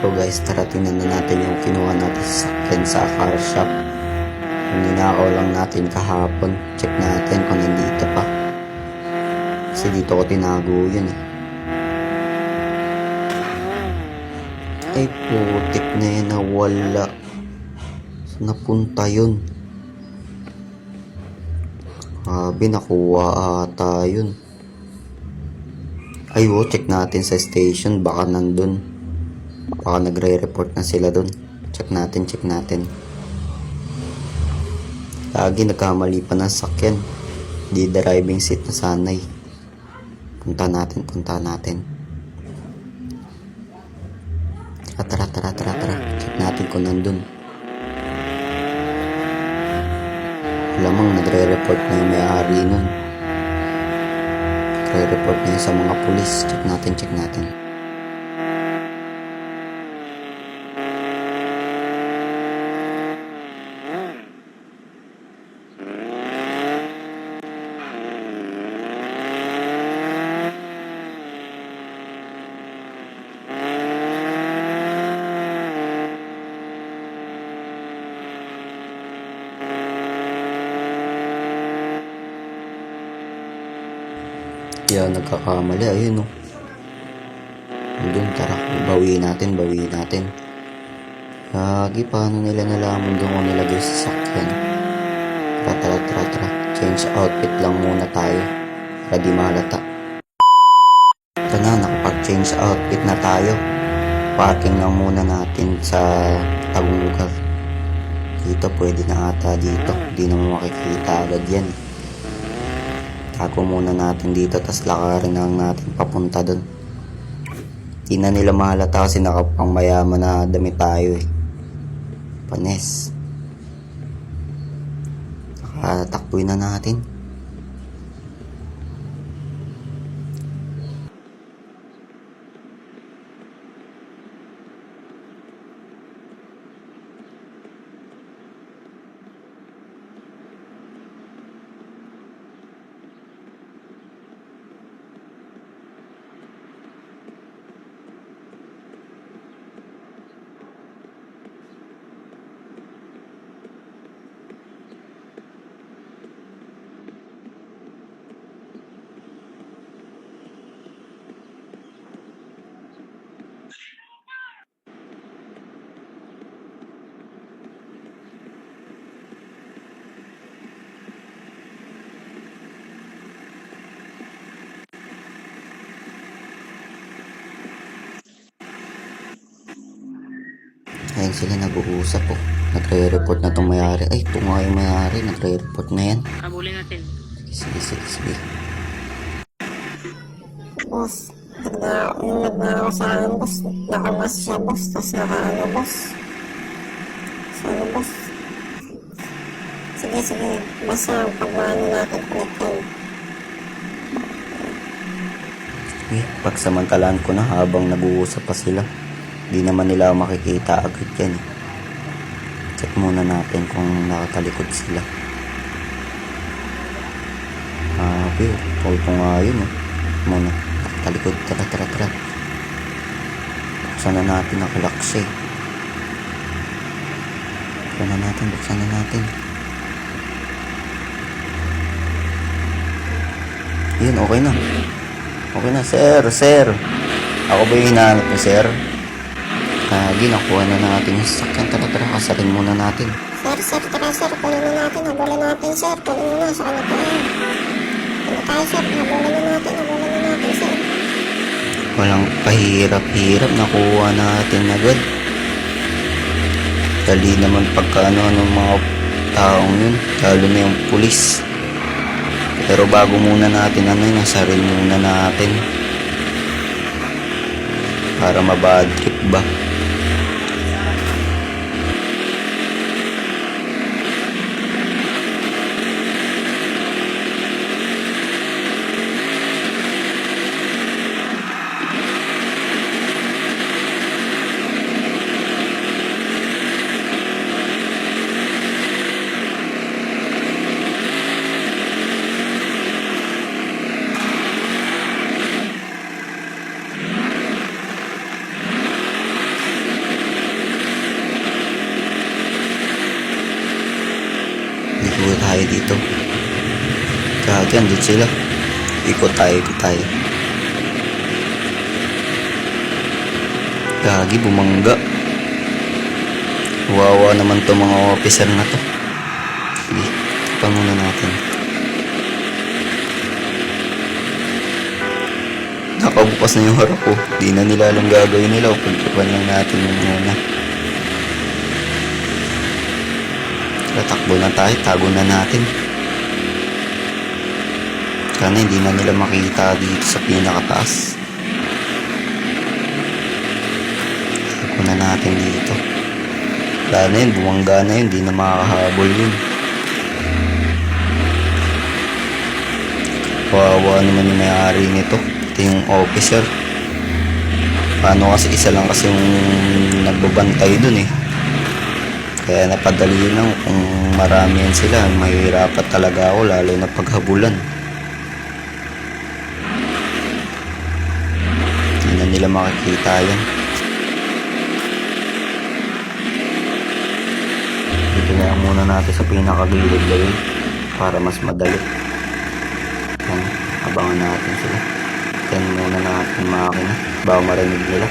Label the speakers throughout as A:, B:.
A: So guys, tara tingnan na natin yung kinuha natin sa sakyan sa car shop. Kung ninakaw lang natin kahapon, check natin kung nandito pa. Kasi dito ko tinago yun eh. Ay putik na yan, nawala. Saan napunta yun? Sabi nakuha ata yun. Ay check natin sa station, baka nandun. Baka nagre-report na sila dun. Check natin. Lagi nagkamali pa ng sakyan. Di driving seat na sanay. Punta natin. Tara. Check natin kung nandun. Lamang nagre-report na yung may-ari nun. Nagre-report na yun sa mga pulis. Check natin. Yan, nagkakamali. Ayun o. Doon, tara. Bawiin natin. Lagi, paano nila nalaman doon kung nilagay sa sakyan? Tara. Change outfit lang muna tayo. Para di mahalata. Ito na, nakapag-change outfit na tayo. Parking lang muna natin sa tabong lugar. Dito, pwede na ata dito. Hindi naman makikita agad yan. Tago muna natin dito, tas lakarin lang natin papunta doon. Di na nila mahalata kasi nakapang mayaman na damit tayo eh. Panes. Takbuhin na natin. Ayun sila nag-uusap po. Nagre-report na itong mayari. Ay, ito nga yung mayari. Nagre-report na yan.
B: Habulin natin.
A: Sige.
C: Boss, nagnakaw sa akin, boss. Nakamas siya, boss. Tapos nakaano, boss. Sana, boss. Sige. Basta pagmano natin ulit kayo.
A: Pagsamantalaan ko na habang nag-uusap pa sila. Di naman nila makikita agad yan eh. Check muna natin kung nakatalikod sila. Ito nga yun eh. Muna, nakatalikod. Tara. Buksan na natin, nakalaks eh. Buksan na natin. Yun, okay na, sir. Ako ba yung hinahanap niyo, sir? Nakuha na natin yung sasakyan. Tara, kasalin muna natin.
C: Sir, tara, sir. Kunin na natin. Habulan natin, sir. Kunin mo na. Sa kanya tayo. Ano tayo, sir? Habulan na natin, sir.
A: Walang pahirap-hirap. Nakuha natin agad. Dali naman pagkaano ng mga taong yun. Lalo na yung pulis. Pero bago muna natin, nasarin muna natin. Para mabad trip ba? Tuwa tayo dito. Gagi, andun sila. Ikot tayo, ikot tayo. Gagi, bumangga. Wawa naman to mga officer na to. Sige, pa muna natin. Nakabukas na yung harap ko. Di na nila alam gagawin nila. Pagkapan lang natin yung muna. Tatakbo na tayo. Tago na natin. Sana hindi na nila makita dito sa pinakataas. Tago na natin dito. Wala na yun. Bumangga na yun. Hindi na makakahabol yun. Kawawa naman yung may-ari nito. Ito yung officer. Paano kasi isa lang kasi yung nagbabantay dun eh. Kaya napadali lang kung marami yan sila. Mahihirapan talaga ako lalo na paghabulan. Hindi na nila makikita yan. Dito na lang muna natin sa pinakagilid gawin para mas madali. Yan, abangan natin sila. Yan muna natin makina. Bago marinig nila.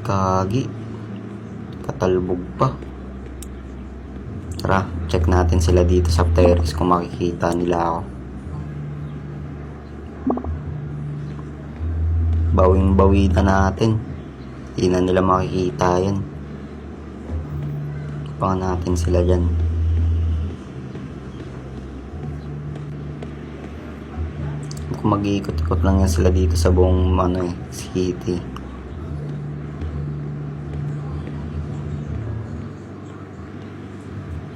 A: Kagi. Katalbog pa. Tara, check natin sila dito sa terrace kung makikita nila ako. Bawing-bawi na natin. Hindi na nila makikita yan. Abangan natin sila dyan. Mag-iikot-ikot lang yan sila dito sa buong city.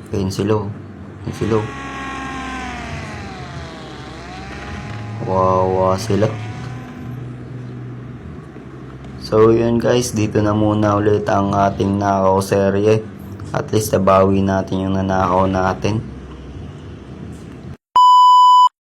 A: Ayun sila. Ayun sila. Wawa sila. So yun guys, dito na muna ulit ang ating nakaw serye. At least nabawi natin yung nanakaw natin.